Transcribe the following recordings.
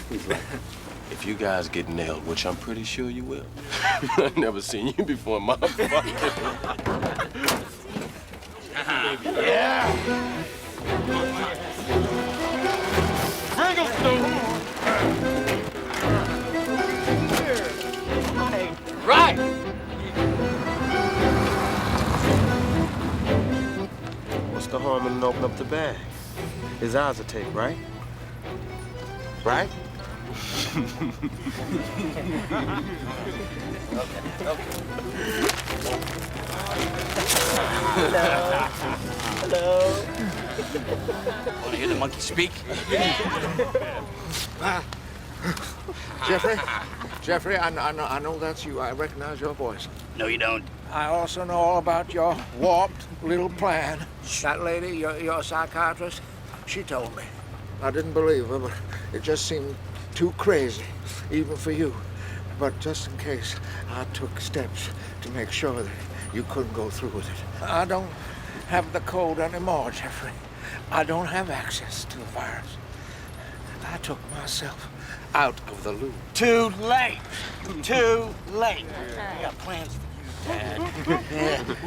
He's right. If you guys get nailed, which I'm pretty sure you will, I've never seen you before in my fucking... Yeah! Right! What's the harm in opening up the bag? His eyes will take, right? Right? Hello. Want to hear the monkey speak? Jeffrey, I know that's you. I recognize your voice. No, you don't. I also know all about your warped little plan. That lady, your psychiatrist, she told me. I didn't believe her, but it just seemed too crazy, even for you. But just in case, I took steps to make sure that you couldn't go through with it. I don't have the code anymore, Jeffrey. I don't have access to the virus. I took myself out of the loop. Too late. Too late. I got plans for you, Dad.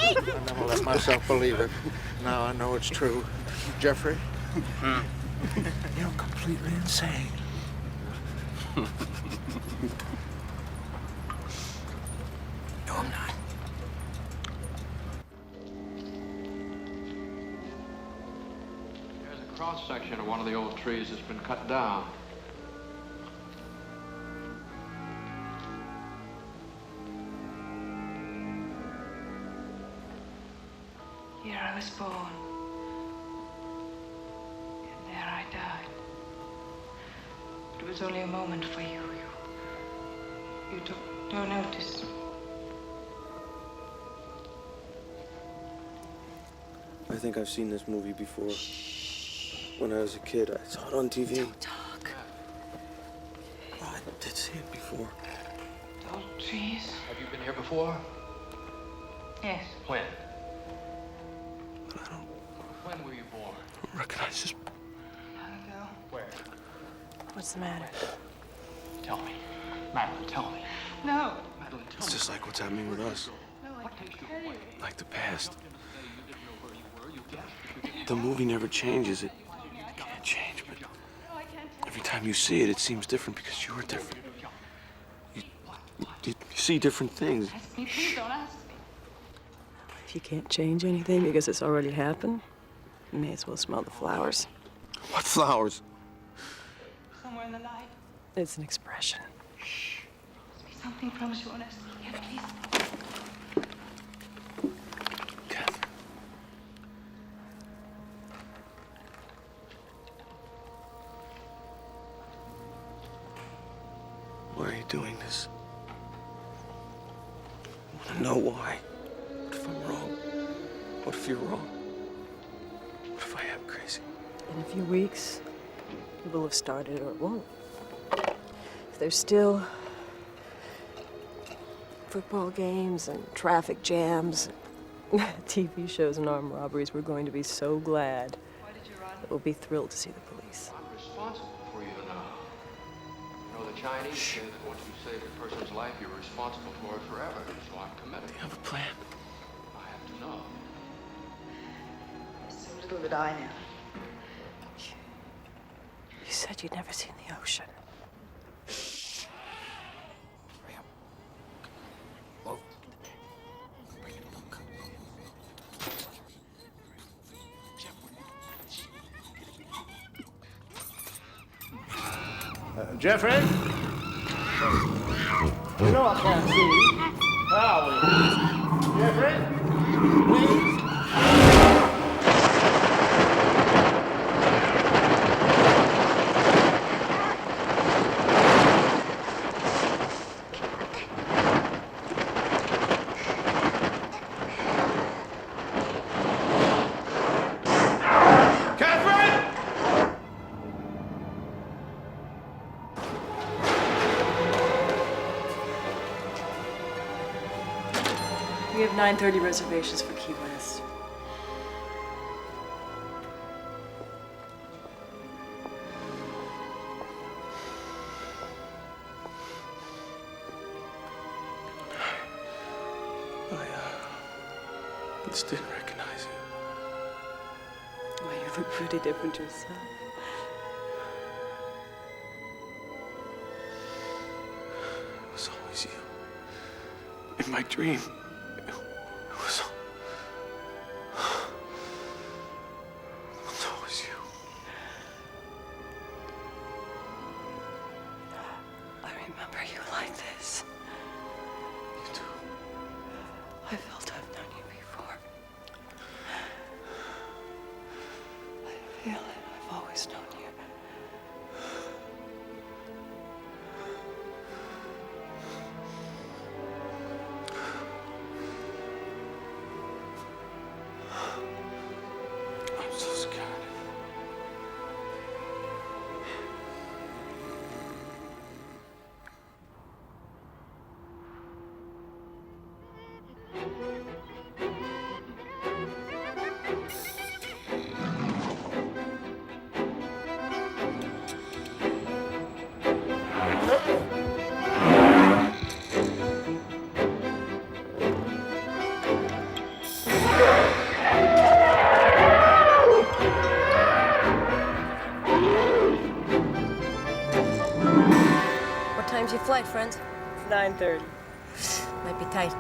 I never let myself believe it. Now I know it's true. Jeffrey, you're completely insane. No, I'm not. There's a cross-section of one of the old trees that's been cut down. Here I was born, and there I died. It was only a moment for you. You took no notice. I think I've seen this movie before. When I was a kid, I saw it on TV. Don't talk. Oh, I did see it before. Old trees. Have you been here before? Yes. When? But I don't When were you born? recognize this. Long ago. Where? What's the matter? Tell me. Madeleine, tell me. No. Madeleine, tell It's me. just like what's happening with us. No, I can't tell you. Like the past. The movie never changes. It can't change, but every time you see it, it seems different because you're different. You see different things. Ask me, please don't ask me. If you can't change anything because it's already happened, you may as well smell the flowers. What flowers? Somewhere in the light. It's an expression. Must be something from Jonas. Here, please. Kathryn. Why are you doing this? I want to know why. What if I'm wrong? What if you're wrong? What if I am crazy? In a few weeks, it will have started or it won't. If there's still football games and traffic jams, TV shows and armed robberies, we're going to be so glad that we'll be thrilled to see the police. I'm responsible for you now. You know, the Chinese say that once you save a person's life, you're responsible for it forever. So I'm committed. Do you have a plan? I have to know. There's so little that I know. You said you'd never seen the ocean. Jeffrey? You know I can't see. Where are we? Jeffrey? Please? 9:30 reservations for Key West. I just didn't recognize you. Well, you look pretty different yourself. It was always you. In my dream, it was always you. I remember you like this. You do. I felt I've known you before. I feel it. I've always known you. I'm so scared. What time's your flight, friends? 9:30. Might be tight.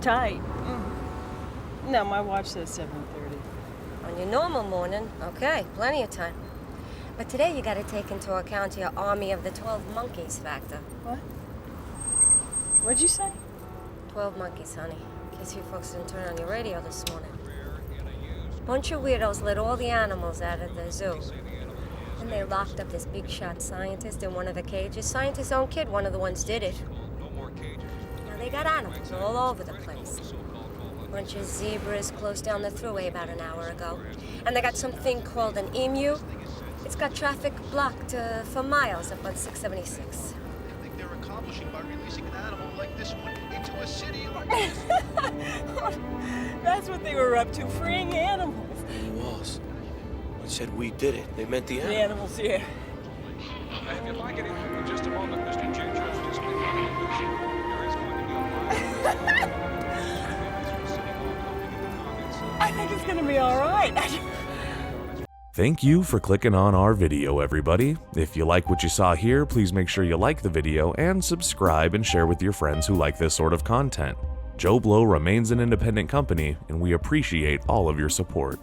Tight. No, my watch says 7:30. On your normal morning, okay, plenty of time. But today you gotta take into account your army of the 12 monkeys factor. What? What'd you say? 12 monkeys, honey. In case you folks didn't turn on your radio this morning. Bunch of weirdos let all the animals out of the zoo. And they locked up this big shot scientist in one of the cages. Scientist's own kid, one of the ones did it. Now they got animals all over the place. Bunch of zebras closed down the thruway about an hour ago. And they got something called an emu. It's got traffic blocked for miles up on 676. I think they're accomplishing by releasing an animal like this one into a city. That's what they were up to, freeing animals. It was. When it said we did it, they meant the The animal. animals here. If you'd like anything in just a moment, Mr. Ginger's just been illusion. There is going to be a I think it's gonna be all right. Thank you for clicking on our video, everybody. If you like what you saw here, please make sure you like the video and subscribe and share with your friends who like this sort of content. JoBlo remains an independent company, and we appreciate all of your support.